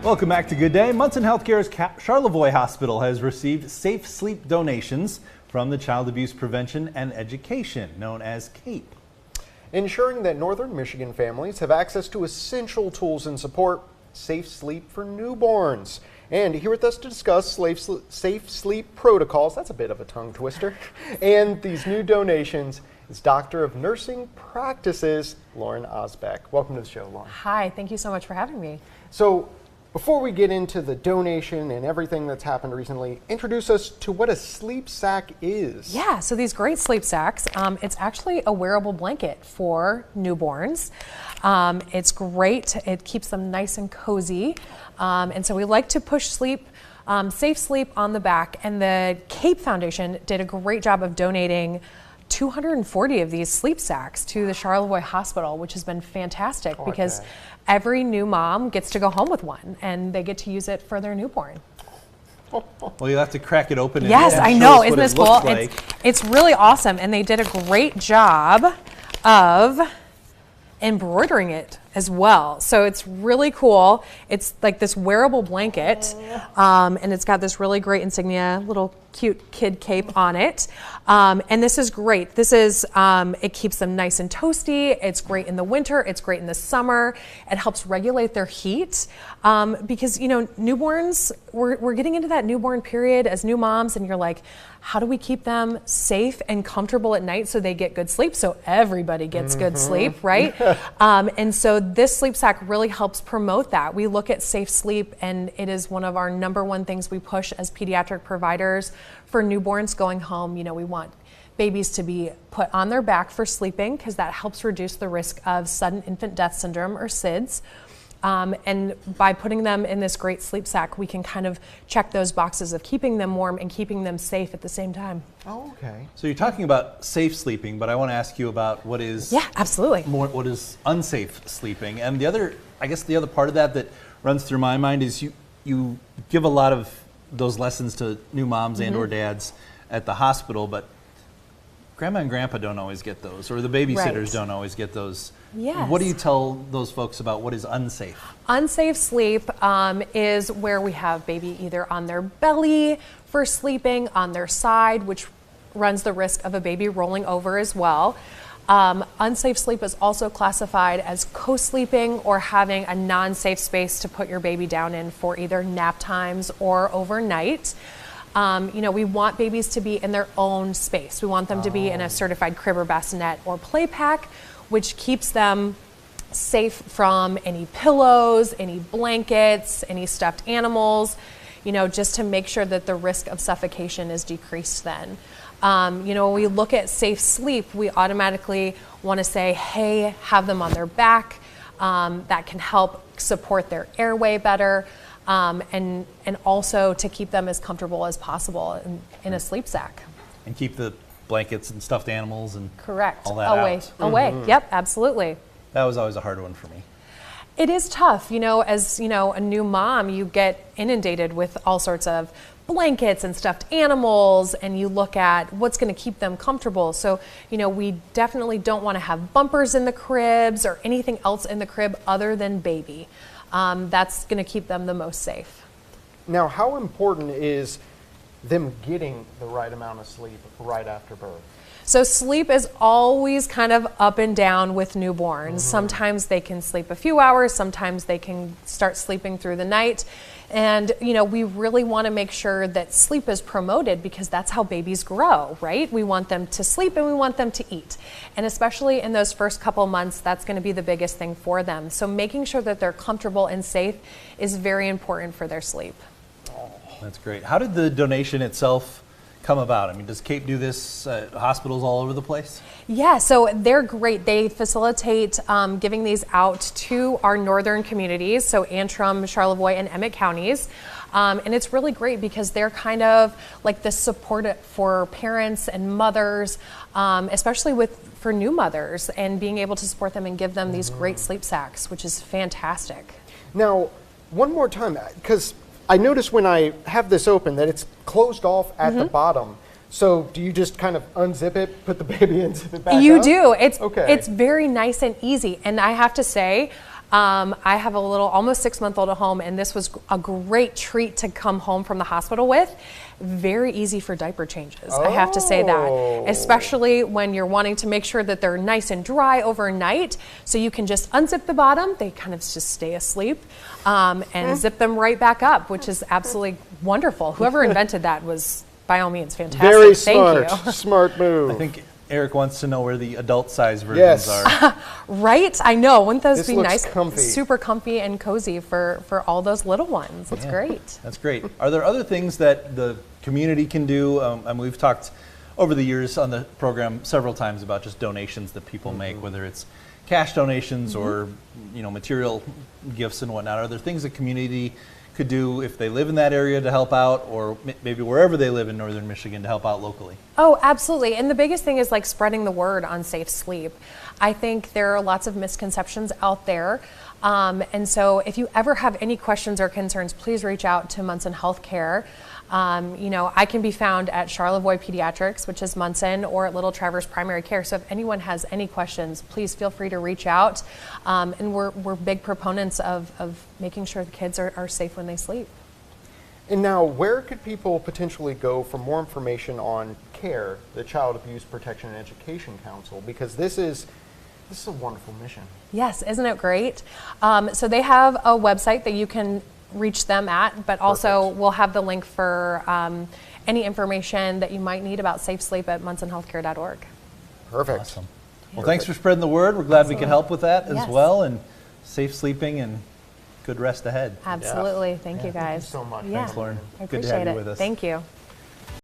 Welcome back to Good Day. Munson Healthcare's Charlevoix Hospital has received safe sleep donations from the Child Abuse Prevention and Education, known as CAPE. Ensuring that Northern Michigan families have access to essential tools and support, safe sleep for newborns. And here with us to discuss safe sleep protocols, that's a bit of a tongue twister, and these new donations is Doctor of Nursing Practices, Lauren Osbeck. Welcome to the show, Lauren. Hi, thank you so much for having me. So, before we get into the donation and everything that's happened recently, introduce us to what a sleep sack is. Yeah, so these great sleep sacks, it's actually a wearable blanket for newborns. It's great, it keeps them nice and cozy. And so we like to push sleep, safe sleep on the back. And the CAPE Foundation did a great job of donating 240 of these sleep sacks to the Charlevoix Hospital, which has been fantastic because every new mom gets to go home with one and they get to use it for their newborn. Well, you'll have to crack it open. Yes, and I show know. us Isn't what this it cool? looks like. It's really awesome. And they did a great job of embroidering it as well. So it's really cool. It's like this wearable blanket, and it's got this really great insignia, little cute kid cape on it. And this is great. This is, it keeps them nice and toasty. It's great in the winter. It's great in the summer. It helps regulate their heat. Because, you know, newborns, we're getting into that newborn period as new moms, and you're like, how do we keep them safe and comfortable at night so they get good sleep, so everybody gets good sleep, right? And so this sleep sack really helps promote that. We look at safe sleep, and it is one of our #1 things we push as pediatric providers for newborns going home. You know, we want babies to be put on their back for sleeping because that helps reduce the risk of sudden infant death syndrome, or SIDS. And by putting them in this great sleep sack, we can kind of check those boxes of keeping them warm and keeping them safe at the same time. Oh, okay. So you're talking about safe sleeping, but I want to ask you about what is what is unsafe sleeping. And the other, I guess the other part of that runs through my mind is you give a lot of those lessons to new moms and or dads at the hospital, but Grandma and Grandpa don't always get those, or the babysitters don't always get those. Yes. What do you tell those folks about what is unsafe? Unsafe sleep is where we have baby either on their belly for sleeping, on their side, which runs the risk of a baby rolling over as well. Unsafe sleep is also classified as co-sleeping or having a non-safe space to put your baby down in for either nap times or overnight. You know, we want babies to be in their own space. We want them to be in a certified crib or bassinet or play pack, which keeps them safe from any pillows, any blankets, any stuffed animals, you know, just to make sure that the risk of suffocation is decreased then. You know, when we look at safe sleep, we automatically want to say, hey, have them on their back. That can help support their airway better. And also to keep them as comfortable as possible in a sleep sack. And keep the blankets and stuffed animals and all that away. Yep, absolutely. That was always a hard one for me. It is tough, you know, as you know, a new mom, you get inundated with all sorts of blankets and stuffed animals, and you look at what's going to keep them comfortable. So, you know, we definitely don't want to have bumpers in the cribs or anything else in the crib other than baby. That's going to keep them the most safe. Now, how important is them getting the right amount of sleep right after birth? So sleep is always kind of up and down with newborns. Sometimes they can sleep a few hours, sometimes they can start sleeping through the night. And, you know, we really want to make sure that sleep is promoted because that's how babies grow, right? We want them to sleep and we want them to eat. And especially in those first couple months, that's going to be the biggest thing for them. So making sure that they're comfortable and safe is very important for their sleep. Oh, that's great. How did the donation itself come about? I mean, does CAPE do this at hospitals all over the place? Yeah, so they're great. They facilitate giving these out to our northern communities, so Antrim, Charlevoix, and Emmett counties. And it's really great because they're kind of like the support for parents and mothers, especially for new mothers, and being able to support them and give them these great sleep sacks, which is fantastic. Now, one more time, because I notice when I have this open that it's closed off at the bottom. So do you just kind of unzip it, put the baby in, zip it back You up? do. It's very nice and easy. And I have to say, I have a little, almost 6-month-old at home, and this was a great treat to come home from the hospital with. Very easy for diaper changes, I have to say that, especially when you're wanting to make sure that they're nice and dry overnight. So you can just unzip the bottom, they kind of just stay asleep, and zip them right back up, which is absolutely wonderful. Whoever invented that was, by all means, fantastic. Very smart. Thank you. Smart move. I think Eric wants to know where the adult size versions are. Right? I know. Wouldn't those This be looks nice? comfy. Super comfy and cozy for all those little ones. That's great. That's great. Are there other things that the community can do? And we've talked over the years on the program several times about just donations that people make, whether it's cash donations or material gifts and whatnot. Are there things the community could do if they live in that area to help out, or maybe wherever they live in northern Michigan to help out locally? Oh, absolutely. And the biggest thing is like spreading the word on safe sleep. I think there are lots of misconceptions out there. And so if you ever have any questions or concerns, please reach out to Munson Healthcare. I can be found at Charlevoix Pediatrics, which is Munson, or at Little Traverse Primary Care. So if anyone has any questions, please feel free to reach out. And we're big proponents of making sure the kids are safe when they sleep. And now, where could people potentially go for more information on CARE, the Child Abuse Protection and Education Council? Because this is a wonderful mission. Yes, isn't it great? So they have a website that you can reach them at, but also we'll have the link for any information that you might need about safe sleep at munsonhealthcare.org. Perfect. Awesome. Well, thanks for spreading the word. We're glad we could help with that as well, and safe sleeping and good rest ahead. Absolutely. Thank you, guys. Thank you so much. Yeah. Thanks, Lauren. I Good to appreciate have you it. with us. Thank you.